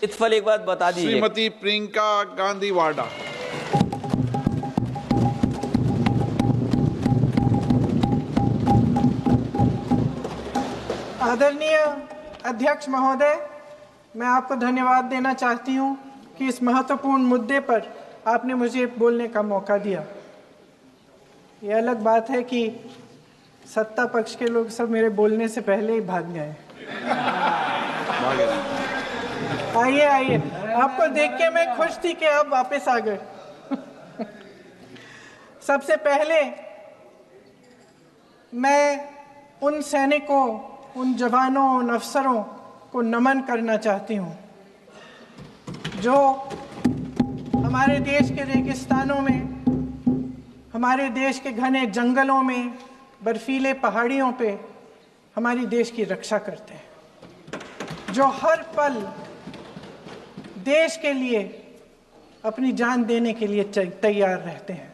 इत्फल एक बात बता दीजिए। श्रीमती प्रियंका गांधी वाडा। आदरणीय अध्यक्ष महोदय, मैं आपको धन्यवाद देना चाहती हूं कि इस महत्वपूर्ण मुद्दे पर आपने मुझे बोलने का मौका दिया। ये अलग बात है कि सत्ता पक्ष के लोग सब मेरे बोलने से पहले ही भाग गए। आइए आइए, आपको देख के मैं खुश थी कि आप वापस आ गए। सबसे पहले मैं उन सैनिकों, उन जवानों, उन अफसरों को नमन करना चाहती हूँ जो हमारे देश के रेगिस्तानों में, हमारे देश के घने जंगलों में, बर्फीले पहाड़ियों पे हमारी देश की रक्षा करते हैं, जो हर पल देश के लिए अपनी जान देने के लिए तैयार रहते हैं।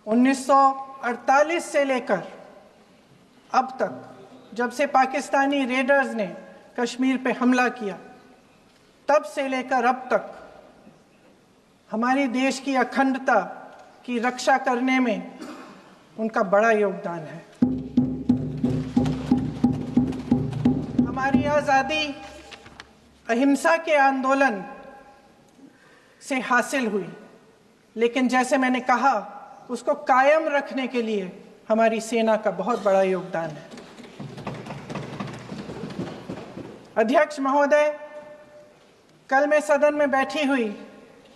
1948 से लेकर अब तक, जब से पाकिस्तानी रेडर्स ने कश्मीर पे हमला किया, तब से लेकर अब तक हमारे देश की अखंडता की रक्षा करने में उनका बड़ा योगदान है। हमारी आज़ादी अहिंसा के आंदोलन से हासिल हुई, लेकिन जैसे मैंने कहा, उसको कायम रखने के लिए हमारी सेना का बहुत बड़ा योगदान है। अध्यक्ष महोदय, कल मैं सदन में बैठी हुई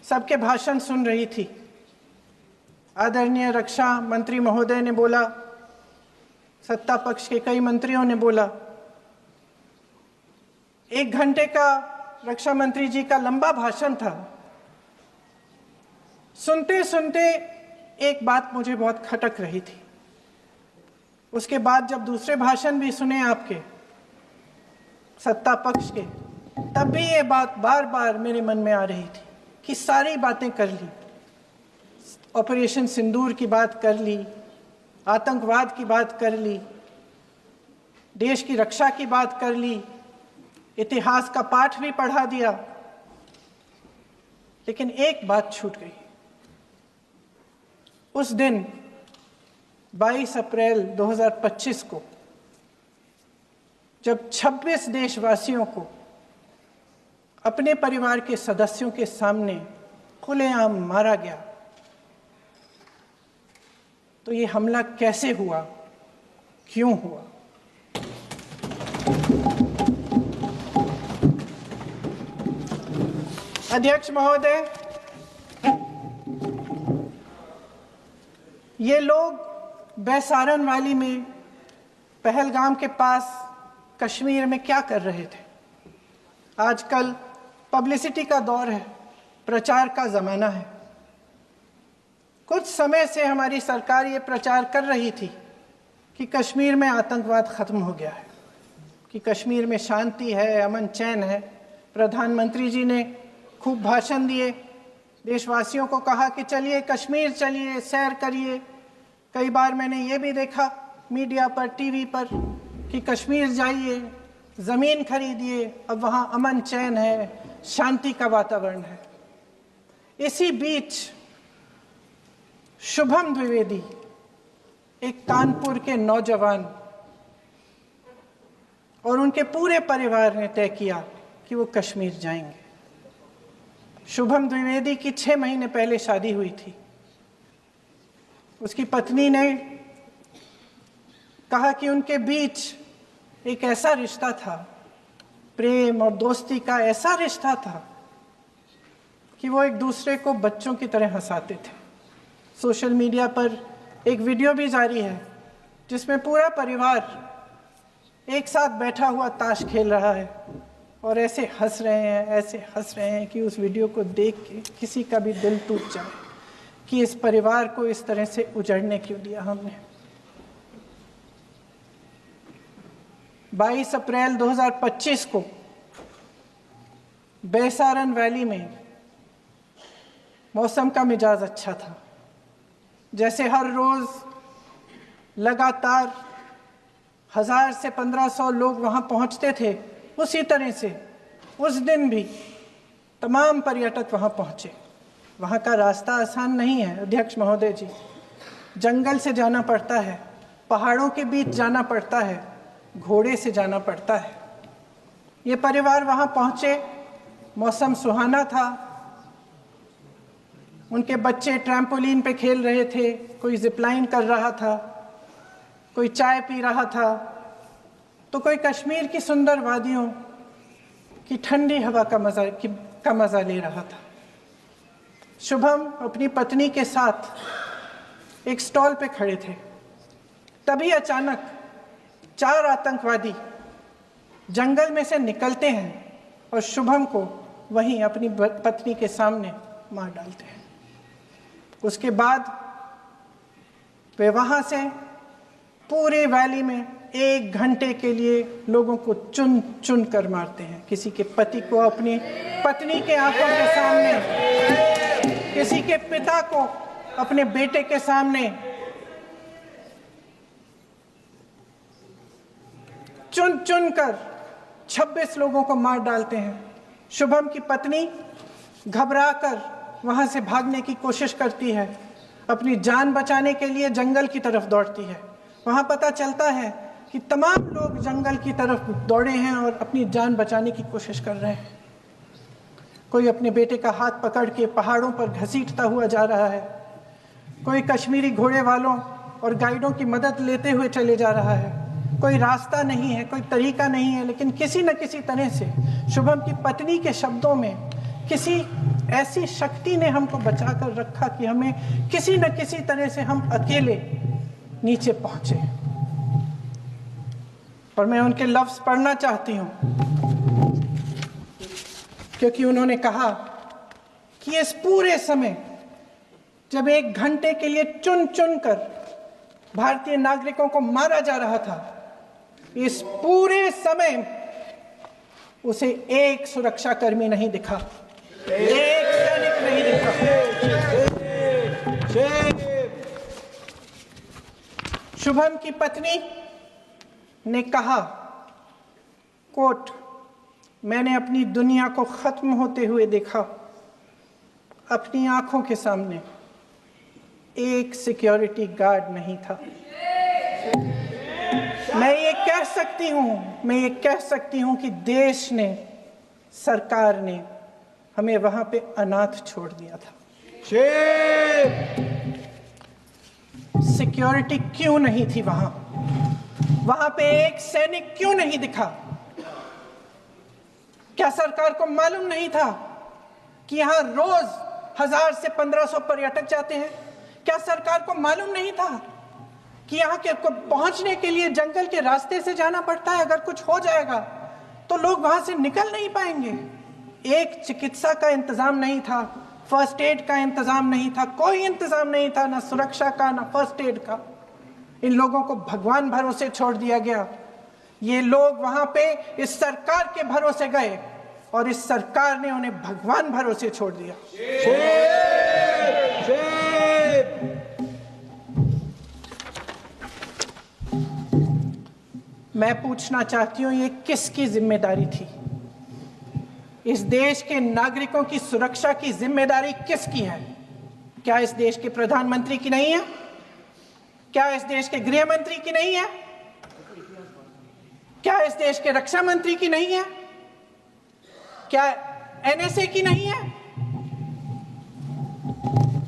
सबके भाषण सुन रही थी। आदरणीय रक्षा मंत्री महोदय ने बोला, सत्ता पक्ष के कई मंत्रियों ने बोला। 1 घंटे का रक्षा मंत्री जी का लंबा भाषण था। सुनते सुनते एक बात मुझे बहुत खटक रही थी। उसके बाद जब दूसरे भाषण भी सुने आपके सत्ता पक्ष के, तब भी ये बात बार बार मेरे मन में आ रही थी कि सारी बातें कर ली, ऑपरेशन सिंदूर की बात कर ली, आतंकवाद की बात कर ली, देश की रक्षा की बात कर ली, इतिहास का पाठ भी पढ़ा दिया, लेकिन एक बात छूट गई। उस दिन 22 अप्रैल 2025 को जब 26 देशवासियों को अपने परिवार के सदस्यों के सामने खुलेआम मारा गया, तो ये हमला कैसे हुआ, क्यों हुआ? अध्यक्ष महोदय, ये लोग बैसारन वैली में, पहलगाम के पास कश्मीर में क्या कर रहे थे? आजकल पब्लिसिटी का दौर है, प्रचार का ज़माना है। कुछ समय से हमारी सरकार ये प्रचार कर रही थी कि कश्मीर में आतंकवाद ख़त्म हो गया है, कि कश्मीर में शांति है, अमन चैन है। प्रधानमंत्री जी ने खूब भाषण दिए, देशवासियों को कहा कि चलिए कश्मीर चलिए, सैर करिए। कई बार मैंने ये भी देखा मीडिया पर, टीवी पर, कि कश्मीर जाइए, ज़मीन खरीदिए, अब वहाँ अमन चैन है, शांति का वातावरण है। इसी बीच शुभम द्विवेदी, एक कानपुर के नौजवान, और उनके पूरे परिवार ने तय किया कि वो कश्मीर जाएंगे। शुभम द्विवेदी की 6 महीने पहले शादी हुई थी। उसकी पत्नी ने कहा कि उनके बीच एक ऐसा रिश्ता था, प्रेम और दोस्ती का ऐसा रिश्ता था कि वो एक दूसरे को बच्चों की तरह हंसाते थे। सोशल मीडिया पर एक वीडियो भी जारी है जिसमें पूरा परिवार एक साथ बैठा हुआ ताश खेल रहा है और ऐसे हंस रहे हैं कि उस वीडियो को देख के किसी का भी दिल टूट जाए कि इस परिवार को इस तरह से उजड़ने क्यों दिया हमने। 22 अप्रैल 2025 को बैसारन वैली में मौसम का मिजाज अच्छा था। जैसे हर रोज़ लगातार 1000 से 1500 लोग वहाँ पहुँचते थे, उसी तरह से उस दिन भी तमाम पर्यटक वहाँ पहुँचे। वहाँ का रास्ता आसान नहीं है अध्यक्ष महोदय जी, जंगल से जाना पड़ता है, पहाड़ों के बीच जाना पड़ता है, घोड़े से जाना पड़ता है। ये परिवार वहाँ पहुँचे, मौसम सुहाना था, उनके बच्चे ट्रैम्पोलिन पे खेल रहे थे, कोई जिपलाइन कर रहा था, कोई चाय पी रहा था, तो कोई कश्मीर की सुंदर वादियों की ठंडी हवा का मज़ा ले रहा था। शुभम अपनी पत्नी के साथ एक स्टॉल पे खड़े थे। तभी अचानक 4 आतंकवादी जंगल में से निकलते हैं और शुभम को वहीं अपनी पत्नी के सामने मार डालते हैं। उसके बाद वे वहाँ से पूरे वैली में 1 घंटे के लिए लोगों को चुन चुन कर मारते हैं। किसी के पति को अपनी पत्नी के आंखों के सामने, किसी के पिता को अपने बेटे के सामने, चुन चुन कर 26 लोगों को मार डालते हैं। शुभम की पत्नी घबराकर वहां से भागने की कोशिश करती है, अपनी जान बचाने के लिए जंगल की तरफ दौड़ती है। वहां पता चलता है कि तमाम लोग जंगल की तरफ दौड़े हैं और अपनी जान बचाने की कोशिश कर रहे हैं। कोई अपने बेटे का हाथ पकड़ के पहाड़ों पर घसीटता हुआ जा रहा है, कोई कश्मीरी घोड़े वालों और गाइडों की मदद लेते हुए चले जा रहा है। कोई रास्ता नहीं है, कोई तरीका नहीं है, लेकिन किसी न किसी तरह से शुभम की पत्नी के शब्दों में किसी ऐसी शक्ति ने हमको बचा कर रखा कि हमें किसी न किसी तरह से हम अकेले नीचे पहुंचे। और मैं उनके लफ्ज पढ़ना चाहती हूं, क्योंकि उन्होंने कहा कि इस पूरे समय जब 1 घंटे के लिए चुन चुन कर भारतीय नागरिकों को मारा जा रहा था, इस पूरे समय उसे एक सुरक्षाकर्मी नहीं दिखा, एक सैनिक नहीं दिखा। शुभम की पत्नी ने कहा, कोट, मैंने अपनी दुनिया को खत्म होते हुए देखा, अपनी आंखों के सामने एक सिक्योरिटी गार्ड नहीं था। मैं ये कह सकती हूं कि देश ने, सरकार ने हमें वहां पे अनाथ छोड़ दिया था। सिक्योरिटी क्यों नहीं थी वहां पे एक सैनिक क्यों नहीं दिखा? क्या सरकार को मालूम नहीं था कि यहां रोज 1000 से 1500 पर्यटक जाते हैं? क्या सरकार को मालूम नहीं था कि यहाँ के को पहुंचने के लिए जंगल के रास्ते से जाना पड़ता है? अगर कुछ हो जाएगा तो लोग वहां से निकल नहीं पाएंगे। एक चिकित्सा का इंतजाम नहीं था, फर्स्ट एड का इंतजाम नहीं था, कोई इंतजाम नहीं था, ना सुरक्षा का ना फर्स्ट एड का। इन लोगों को भगवान भरोसे छोड़ दिया गया। ये लोग वहां पे इस सरकार के भरोसे गए और इस सरकार ने उन्हें भगवान भरोसे छोड़ दिया। मैं पूछना चाहती हूं, ये किसकी जिम्मेदारी थी? इस देश के नागरिकों की सुरक्षा की जिम्मेदारी किसकी है? क्या इस देश के प्रधानमंत्री की नहीं है? क्या इस देश के गृह मंत्री की नहीं है? क्या इस देश के रक्षा मंत्री की नहीं है? क्या एनएसए की नहीं है?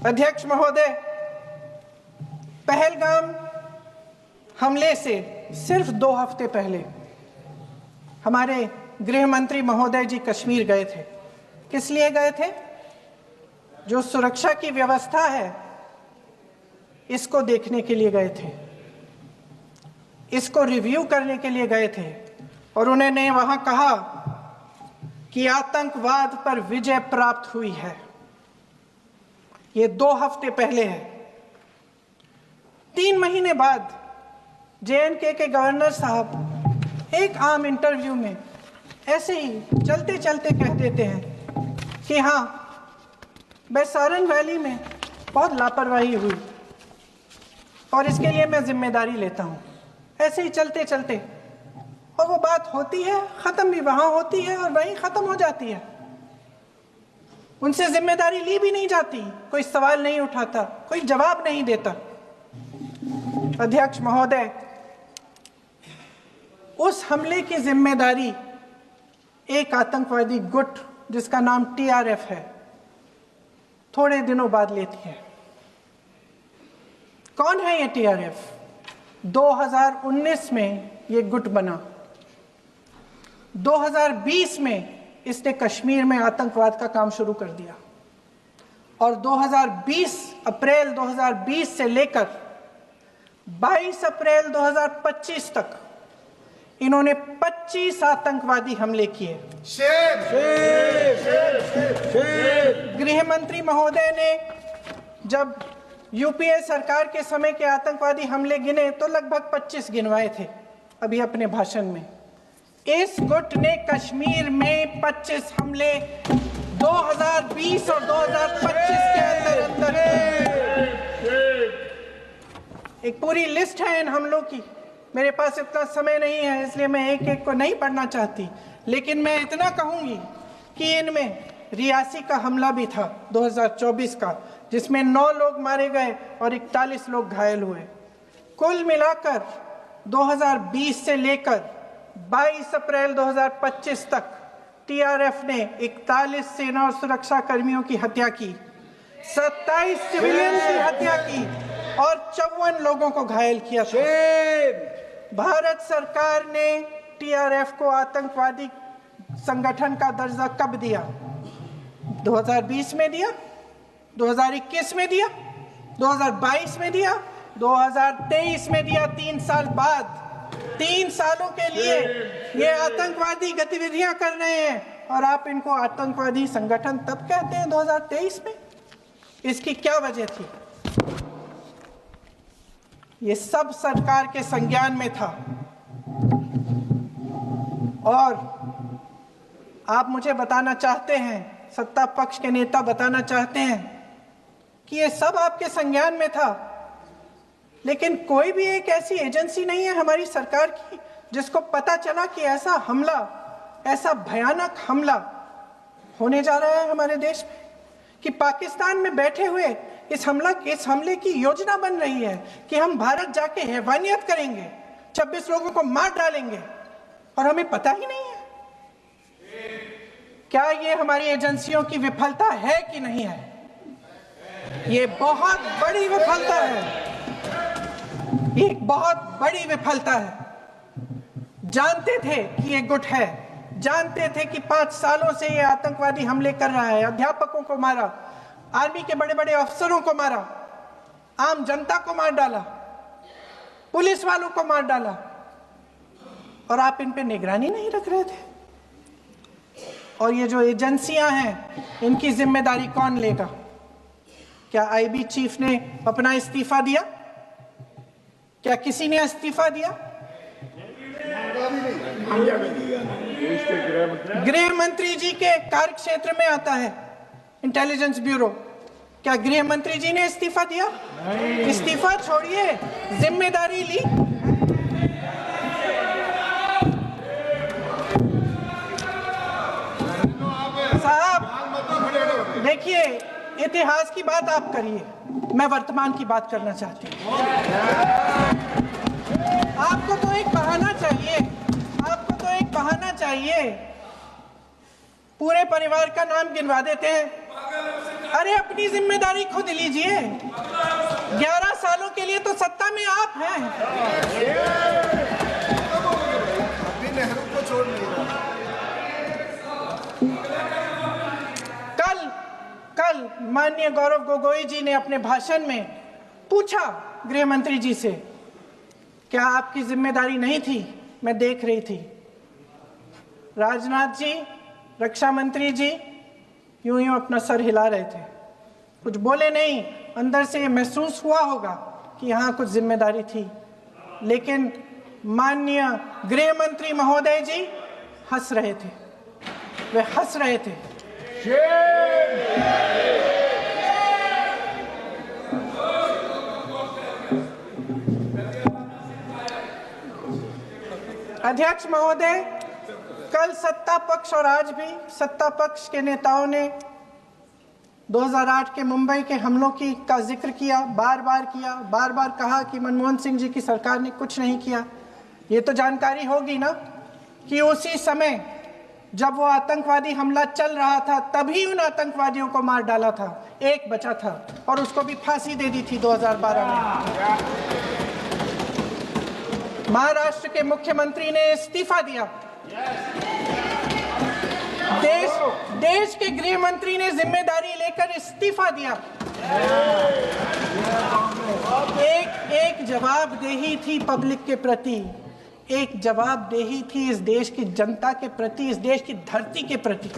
अध्यक्ष महोदय, पहलगाम हमले से सिर्फ 2 हफ्ते पहले हमारे गृह मंत्री महोदय जी कश्मीर गए थे। किस लिए गए थे? जो सुरक्षा की व्यवस्था है इसको देखने के लिए गए थे, इसको रिव्यू करने के लिए गए थे। और उन्होंने वहां कहा कि आतंकवाद पर विजय प्राप्त हुई है। ये 2 हफ्ते पहले है। 3 महीने बाद JNK के गवर्नर साहब एक आम इंटरव्यू में ऐसे ही चलते चलते कह देते हैं कि हाँ, बैसारन वैली में बहुत लापरवाही हुई और इसके लिए मैं जिम्मेदारी लेता हूँ। ऐसे ही चलते चलते, और वो बात होती है, ख़त्म भी वहाँ होती है और वहीं ख़त्म हो जाती है। उनसे जिम्मेदारी ली भी नहीं जाती, कोई सवाल नहीं उठाता, कोई जवाब नहीं देता। अध्यक्ष महोदय, उस हमले की जिम्मेदारी एक आतंकवादी गुट जिसका नाम टीआरएफ है थोड़े दिनों बाद लेती है। कौन है ये टीआरएफ? 2019 में ये गुट बना। 2020 में इसने कश्मीर में आतंकवाद का काम शुरू कर दिया और 2020 अप्रैल 2020 से लेकर 22 अप्रैल 2025 तक इन्होंने 25 आतंकवादी हमले किए। गृह मंत्री महोदय ने जब यूपीए सरकार के समय के आतंकवादी हमले गिने तो लगभग 25 गिनवाए थे अभी अपने भाषण में। इस गुट ने कश्मीर में 25 हमले 2020 और 2025 के अंदर एक पूरी लिस्ट है इन हमलों की। मेरे पास इतना समय नहीं है इसलिए मैं एक एक को नहीं पढ़ना चाहती, लेकिन मैं इतना कहूंगी कि इनमें रियासी का हमला भी था 2024 का, जिसमें 9 लोग मारे गए और 41 लोग घायल हुए। कुल मिलाकर 2020 से लेकर 22 अप्रैल 2025 तक टीआरएफ ने 41 सेना और सुरक्षा कर्मियों की हत्या की, 27 सिविलियन की हत्या की और 54 लोगों को घायल किया था। भारत सरकार ने टीआरएफ को आतंकवादी संगठन का दर्जा कब दिया? 2020 में दिया, 2021 में दिया, 2022 में दिया, 2023 में दिया। 3 साल बाद, 3 सालों के लिए ये आतंकवादी गतिविधियां कर रहे हैं और आप इनको आतंकवादी संगठन तब कहते हैं 2023 में। इसकी क्या वजह थी? ये सब सरकार के संज्ञान में था और आप मुझे बताना चाहते हैं, सत्ता पक्ष के नेता बताना चाहते हैं कि ये सब आपके संज्ञान में था, लेकिन कोई भी एक ऐसी एजेंसी नहीं है हमारी सरकार की जिसको पता चला कि ऐसा हमला, ऐसा भयानक हमला होने जा रहा है हमारे देश में, कि पाकिस्तान में बैठे हुए इस हमले की योजना बन रही है कि हम भारत जाके हैवानियत करेंगे, 26 लोगों को मार डालेंगे और हमें पता ही नहीं है। क्या ये हमारी एजेंसियों की विफलता है कि नहीं है? ये बहुत बड़ी विफलता है, एक बहुत बड़ी विफलता है। जानते थे कि ये गुट है, जानते थे कि 5 सालों से ये आतंकवादी हमले कर रहा है, अध्यापकों को मारा, आर्मी के बड़े बड़े अफसरों को मारा, आम जनता को मार डाला, पुलिस वालों को मार डाला, और आप इन पे निगरानी नहीं रख रहे थे। और ये जो एजेंसियां हैं इनकी जिम्मेदारी कौन लेगा? क्या आईबी चीफ ने अपना इस्तीफा दिया? क्या किसी ने इस्तीफा दिया? गृह मंत्री जी के कार्य क्षेत्र में आता है इंटेलिजेंस ब्यूरो। क्या गृह मंत्री जी ने इस्तीफा दिया? इस्तीफा छोड़िए, जिम्मेदारी ली। साहब देखिए, इतिहास की बात आप करिए, मैं वर्तमान की बात करना चाहती हूँ। आपको तो एक बहाना चाहिए, आपको तो एक बहाना चाहिए। पूरे परिवार का नाम गिनवा देते हैं। अरे अपनी जिम्मेदारी खुद लीजिए। 11 सालों के लिए तो सत्ता में आप हैं। नेहरू को छोड़ नहीं रहा। कल माननीय गौरव गोगोई जी ने अपने भाषण में पूछा गृह मंत्री जी से, क्या आपकी जिम्मेदारी नहीं थी? मैं देख रही थी। राजनाथ जी, रक्षा मंत्री जी यूं अपना सर हिला रहे थे, कुछ बोले नहीं। अंदर से ये महसूस हुआ होगा कि यहाँ कुछ जिम्मेदारी थी, लेकिन माननीय गृह मंत्री महोदय जी हंस रहे थे, वे हंस रहे थे। अध्यक्ष महोदय, कल सत्ता पक्ष और आज भी सत्ता पक्ष के नेताओं ने 2008 के मुंबई के हमलों का जिक्र किया, बार बार कहा कि मनमोहन सिंह जी की सरकार ने कुछ नहीं किया। ये तो जानकारी होगी ना कि उसी समय जब वो आतंकवादी हमला चल रहा था तभी उन आतंकवादियों को मार डाला था, एक बचा था और उसको भी फांसी दे दी थी 2012 में। महाराष्ट्र के मुख्यमंत्री ने इस्तीफा दिया। देश के गृह मंत्री ने जिम्मेदारी लेकर इस्तीफा दिया। एक जवाबदेही थी पब्लिक के प्रति, एक जवाबदेही थी इस देश की जनता के प्रति, इस देश की धरती के प्रति।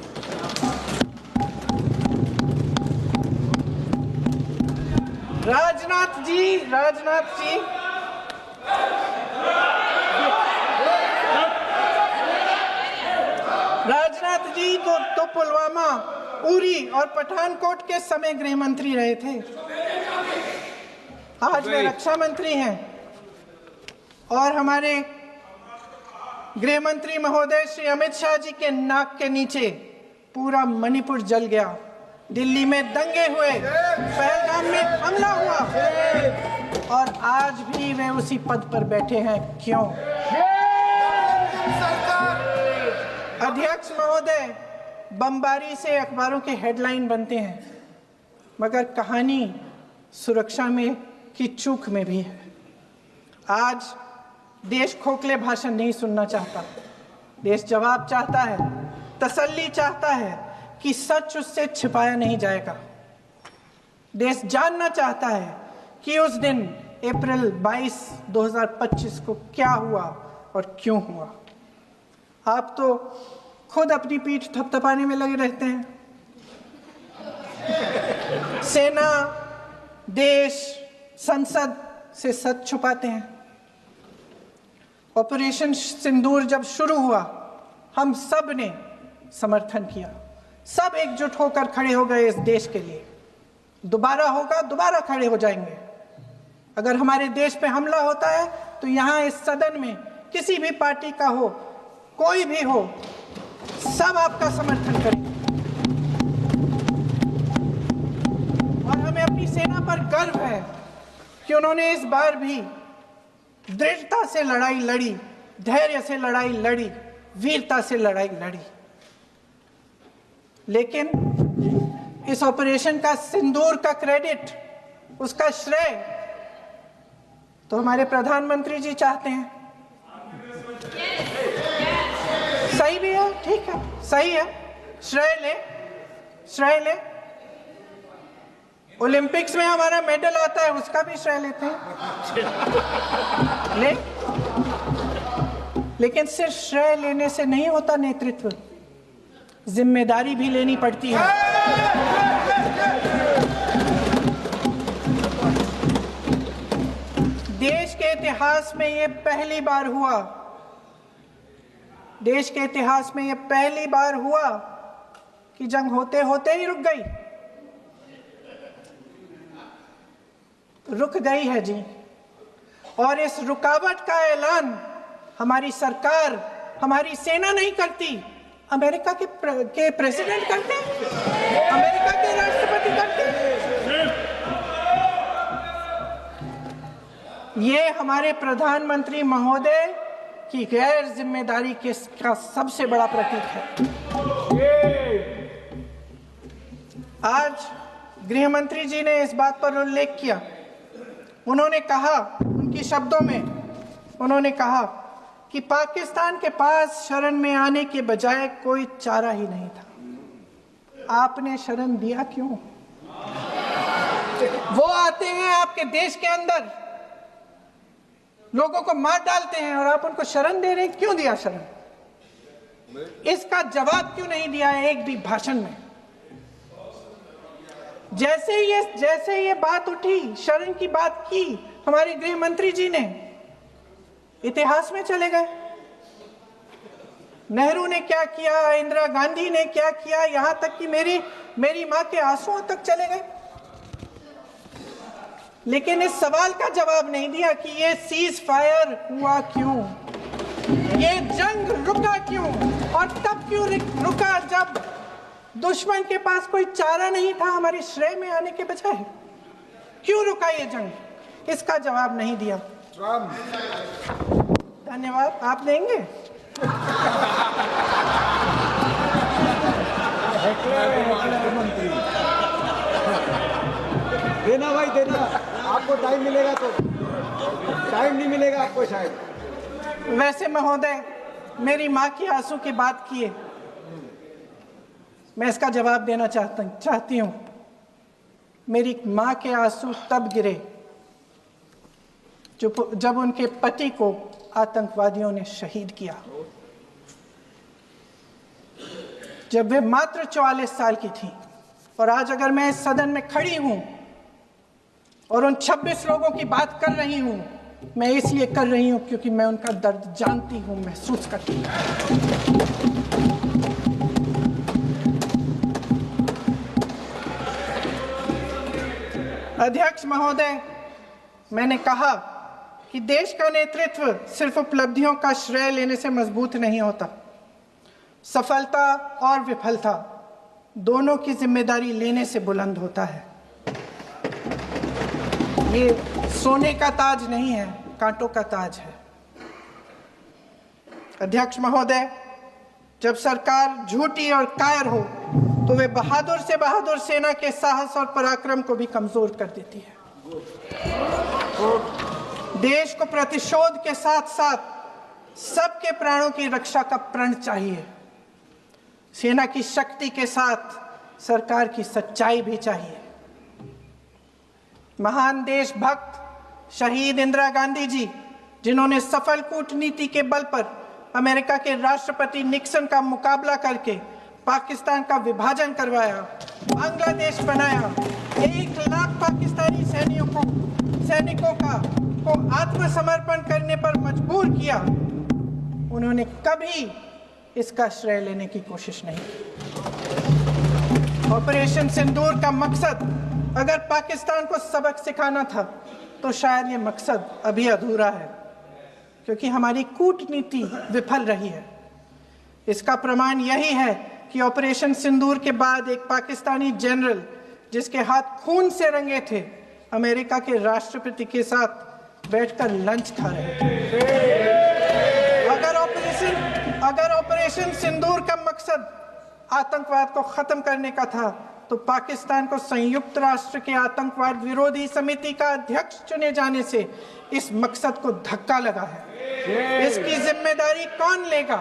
राजनाथ जी तो पुलवामा, उरी और पठानकोट के समय गृह मंत्री रहे थे। आज वे रक्षा मंत्री हैं और हमारे गृह मंत्री महोदय श्री अमित शाह जी के नाक के नीचे पूरा मणिपुर जल गया, दिल्ली में दंगे हुए, पहलगाम में हमला हुआ और आज भी वे उसी पद पर बैठे हैं। क्यों? अध्यक्ष महोदय, बमबारी से अखबारों के हेडलाइन बनते हैं, मगर कहानी सुरक्षा में की चूक में भी है। आज देश खोखले भाषण नहीं सुनना चाहता, देश जवाब चाहता है, तसल्ली चाहता है कि सच उससे छिपाया नहीं जाएगा। देश जानना चाहता है कि उस दिन अप्रैल 22, 2025 को क्या हुआ और क्यों हुआ। आप तो खुद अपनी पीठ थपथपाने में लगे रहते हैं। सेना, देश, संसद से सच छुपाते हैं। ऑपरेशन सिंदूर जब शुरू हुआ, हम सब ने समर्थन किया, सब एकजुट होकर खड़े हो गए इस देश के लिए। दोबारा होगा, दोबारा खड़े हो जाएंगे। अगर हमारे देश पे हमला होता है तो यहाँ इस सदन में किसी भी पार्टी का हो, कोई भी हो, सब आपका समर्थन करेंगे। और हमें अपनी सेना पर गर्व है कि उन्होंने इस बार भी दृढ़ता से लड़ाई लड़ी, धैर्य से लड़ाई लड़ी, वीरता से लड़ाई लड़ी। लेकिन इस ऑपरेशन का सिंदूर का क्रेडिट, उसका श्रेय तो हमारे प्रधानमंत्री जी चाहते हैं। सही भी है, ठीक है, सही है, श्रेय ले। ओलंपिक्स में हमारा मेडल आता है, उसका भी श्रेय लेते हैं। लेकिन सिर्फ श्रेय लेने से नहीं होता नेतृत्व, जिम्मेदारी भी लेनी पड़ती है। देश के इतिहास में ये पहली बार हुआ, देश के इतिहास में ये पहली बार हुआ कि जंग होते होते ही रुक गई। रुक गई है जी। और इस रुकावट का ऐलान हमारी सरकार, हमारी सेना नहीं करती, अमेरिका के प्रेसिडेंट करते हैं, अमेरिका के राष्ट्रपति करते हैं। ये हमारे प्रधानमंत्री महोदय की गैर जिम्मेदारी का सबसे बड़ा प्रतीक है। आज गृह मंत्री जी ने इस बात पर उल्लेख किया। उन्होंने कहा, उनके शब्दों में उन्होंने कहा कि पाकिस्तान के पास शरण में आने के बजाय कोई चारा ही नहीं था। आपने शरण दिया क्यों? वो आते हैं आपके देश के अंदर, लोगों को मार डालते हैं और आप उनको शरण दे रहे हैं। क्यों दिया शरण? इसका जवाब क्यों नहीं दिया एक भी भाषण में? जैसे ये बात उठी, शरण की बात की, हमारे गृह मंत्री जी ने इतिहास में चले गए। नेहरू ने क्या किया, इंदिरा गांधी ने क्या किया, यहां तक कि मेरी मां के आंसुओं तक चले गए। लेकिन इस सवाल का जवाब नहीं दिया कि ये सीज फायर हुआ क्यों, ये जंग रुका क्यों, और तब क्यों रुका दुश्मन के पास कोई चारा नहीं था हमारे श्रेय में आने के बजाय? क्यों रुका ये जंग? इसका जवाब नहीं दिया। धन्यवाद। आप देंगे? देना भाई देना, आपको टाइम मिलेगा तो। टाइम नहीं मिलेगा आपको शायद। वैसे महोदय, मेरी माँ की आंसू की बात किए, मैं इसका जवाब देना चाहती हूँ। मेरी माँ के आंसू तब गिरे जब उनके पति को आतंकवादियों ने शहीद किया, जब वे मात्र 44 साल की थी। और आज अगर मैं इस सदन में खड़ी हूं और उन 26 लोगों की बात कर रही हूं, मैं इसलिए कर रही हूं क्योंकि मैं उनका दर्द जानती हूं, महसूस करती हूं। अध्यक्ष महोदय, मैंने कहा कि देश का नेतृत्व सिर्फ उपलब्धियों का श्रेय लेने से मजबूत नहीं होता। सफलता और विफलता दोनों की जिम्मेदारी लेने से बुलंद होता है। ये सोने का ताज नहीं है, कांटों का ताज है। अध्यक्ष महोदय, जब सरकार झूठी और कायर हो तो वे बहादुर से बहादुर सेना के साहस और पराक्रम को भी कमजोर कर देती है। देश को प्रतिशोध के साथ साथ सबके प्राणों की रक्षा का प्रण चाहिए। सेना की शक्ति के साथ सरकार की सच्चाई भी चाहिए। महान देशभक्त शहीद इंदिरा गांधी जी, जिन्होंने सफल कूटनीति के बल पर अमेरिका के राष्ट्रपति निक्सन का मुकाबला करके पाकिस्तान का विभाजन करवाया, बांग्लादेश बनाया, 1 लाख पाकिस्तानी सैनिकों को आत्मसमर्पण करने पर मजबूर किया, उन्होंने कभी इसका श्रेय लेने की कोशिश नहीं की। ऑपरेशन सिंदूर का मकसद अगर पाकिस्तान को सबक सिखाना था तो शायद ये मकसद अभी अधूरा है, क्योंकि हमारी कूटनीति विफल रही है। इसका प्रमाण यही है कि ऑपरेशन सिंदूर के बाद एक पाकिस्तानी जनरल, जिसके हाथ खून से रंगे थे, अमेरिका के राष्ट्रपति के साथ बैठकर लंच खा रहे थे। अगर ऑपरेशन सिंदूर का मकसद आतंकवाद को खत्म करने का था तो पाकिस्तान को संयुक्त राष्ट्र के आतंकवाद विरोधी समिति का अध्यक्ष चुने जाने से इस मकसद को धक्का लगा है। इसकी जिम्मेदारी कौन लेगा?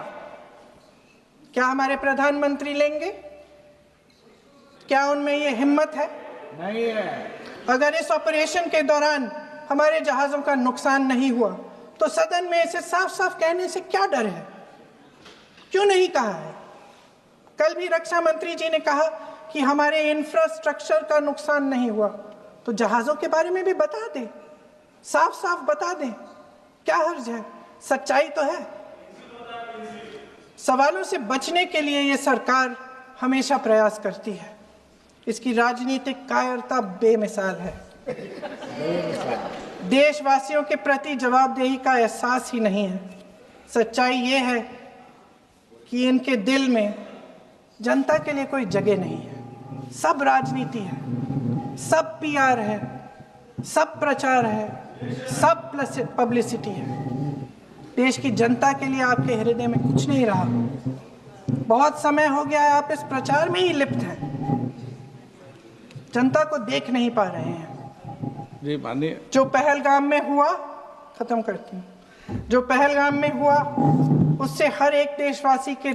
क्या हमारे प्रधानमंत्री लेंगे? क्या उनमें ये हिम्मत है? नहीं है। अगर इस ऑपरेशन के दौरान हमारे जहाजों का नुकसान नहीं हुआ तो सदन में इसे साफ साफ कहने से क्या डर है? क्यों नहीं कहा है? कल भी रक्षा मंत्री जी ने कहा कि हमारे इंफ्रास्ट्रक्चर का नुकसान नहीं हुआ, तो जहाजों के बारे में भी बता दें, साफ साफ बता दें, क्या हर्ज है? सच्चाई तो है। सवालों से बचने के लिए ये सरकार हमेशा प्रयास करती है। इसकी राजनीतिक कायरता बेमिसाल है। देशवासियों के प्रति जवाबदेही का एहसास ही नहीं है। सच्चाई ये है कि इनके दिल में जनता के लिए कोई जगह नहीं है। सब राजनीति है, सब पीआर है, सब प्रचार है, सब पब्लिसिटी है। देश की जनता के लिए आपके हृदय में कुछ नहीं रहा। बहुत समय हो गया है आप इस प्रचार में ही लिप्त हैं, जनता को देख नहीं पा रहे हैं। जी माननीय, जो पहलगाम में हुआ, खत्म करती हूँ, जो पहलगाम में हुआ उससे हर एक देशवासी के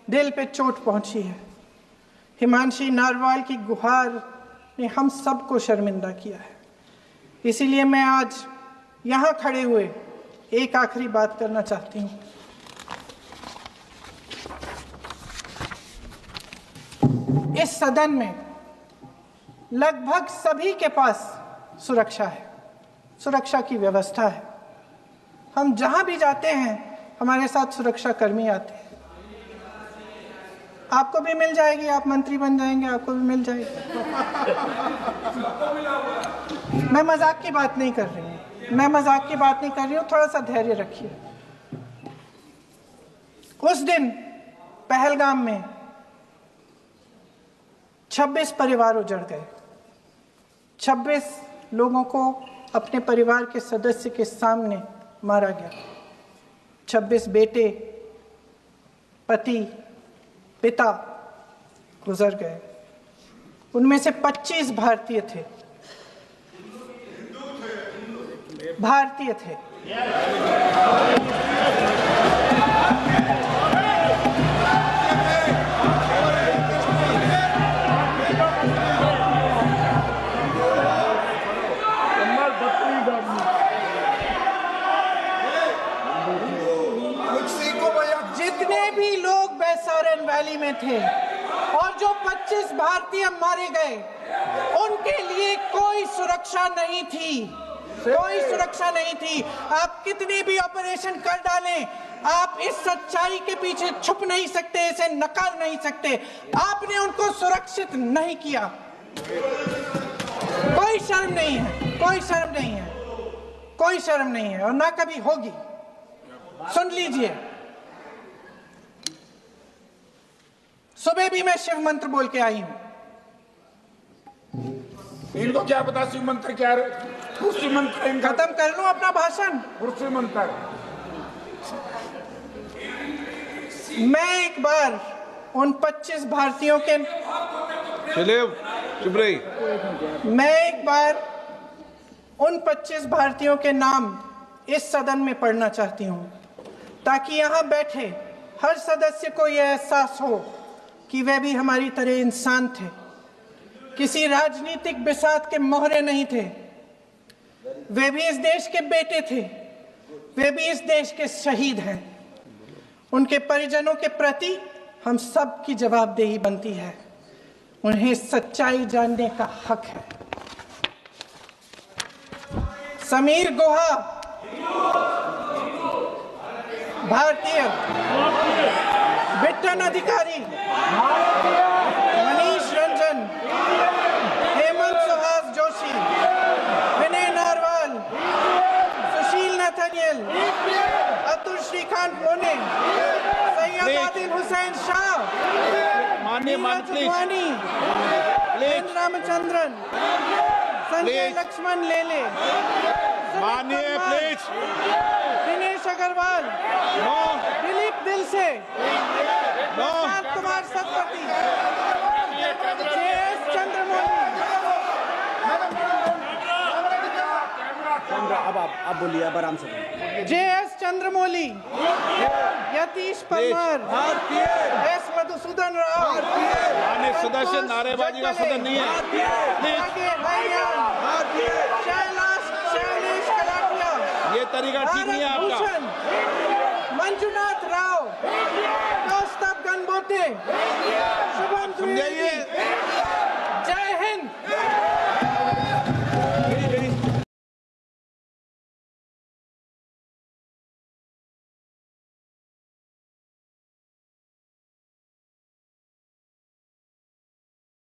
दिल पे चोट पहुंची है। हिमांशी नारवाल की गुहार ने हम सबको शर्मिंदा किया है। इसीलिए मैं आज यहाँ खड़े हुए एक आखिरी बात करना चाहती हूँ। इस सदन में लगभग सभी के पास सुरक्षा है, सुरक्षा की व्यवस्था है। हम जहां भी जाते हैं हमारे साथ सुरक्षा कर्मी आते हैं। आपको भी मिल जाएगी, आप मंत्री बन जाएंगे, आपको भी मिल जाएगी। मैं मजाक की बात नहीं कर रही हूँ, थोड़ा सा धैर्य रखिए। उस दिन पहलगाम में 26 परिवार उजड़ गए। 26 लोगों को अपने परिवार के सदस्य के सामने मारा गया। 26 बेटे, पति, पिता गुजर गए। उनमें से 25 भारतीय थे। जितने भी लोग बैसारन वैली में थे और जो 25 भारतीय मारे गए, उनके लिए कोई सुरक्षा नहीं थी, कोई सुरक्षा नहीं थी। आप कितने भी ऑपरेशन कर डालें, आप इस सच्चाई के पीछे छुप नहीं सकते, इसे नकार नहीं सकते। आपने उनको सुरक्षित नहीं किया। कोई शर्म नहीं है, कोई शर्म नहीं है, कोई शर्म नहीं है और ना कभी होगी। सुन लीजिए, सुबह भी मैं शिव मंत्र बोल के आई हूं। इनको क्या पता शिव मंत्र क्या है? शिव मंत्र खत्म कर लूं अपना भाषण। शिव मंत्र मैं एक बार उन 25 भारतीयों के चुप रही। मैं एक बार उन 25 भारतीयों के नाम इस सदन में पढ़ना चाहती हूं, ताकि यहां बैठे हर सदस्य को यह एहसास हो कि वे भी हमारी तरह इंसान थे, किसी राजनीतिक बिसात के मोहरे नहीं थे। वे भी इस देश के बेटे थे, वे भी इस देश के शहीद हैं। उनके परिजनों के प्रति हम सब की जवाबदेही बनती है। उन्हें सच्चाई जानने का हक है। समीर गुहा भारतीय, बिट्टन अधिकारी, मनीष रंजन, हेमंत सुहास जोशी, विनय नारवाल, सुशील नथनियल, अतुल श्रीकांत मोने, सैयद आदिल हुसैन शाह, नीरज वानी, रामचंद्रन, संजय लक्ष्मण लेले, माननीय प्लीज, दिनेश अग्रवाल, दिलीप दिल से, प्रशांत कुमार सतपति, JS चंद्रमौली। अब आप बोलिए, अब आराम से। JS चंद्रमौली, यतीश परमार, S मधुसूदन राव, सदस्य नारेबाजी का सदन नहीं है। शैलेश कलाटिया, ये तरीका ठीक नहीं है आपका। मंजुनाथ राव, कौस्तभ गणबोटे, शुभम द्विवेदी,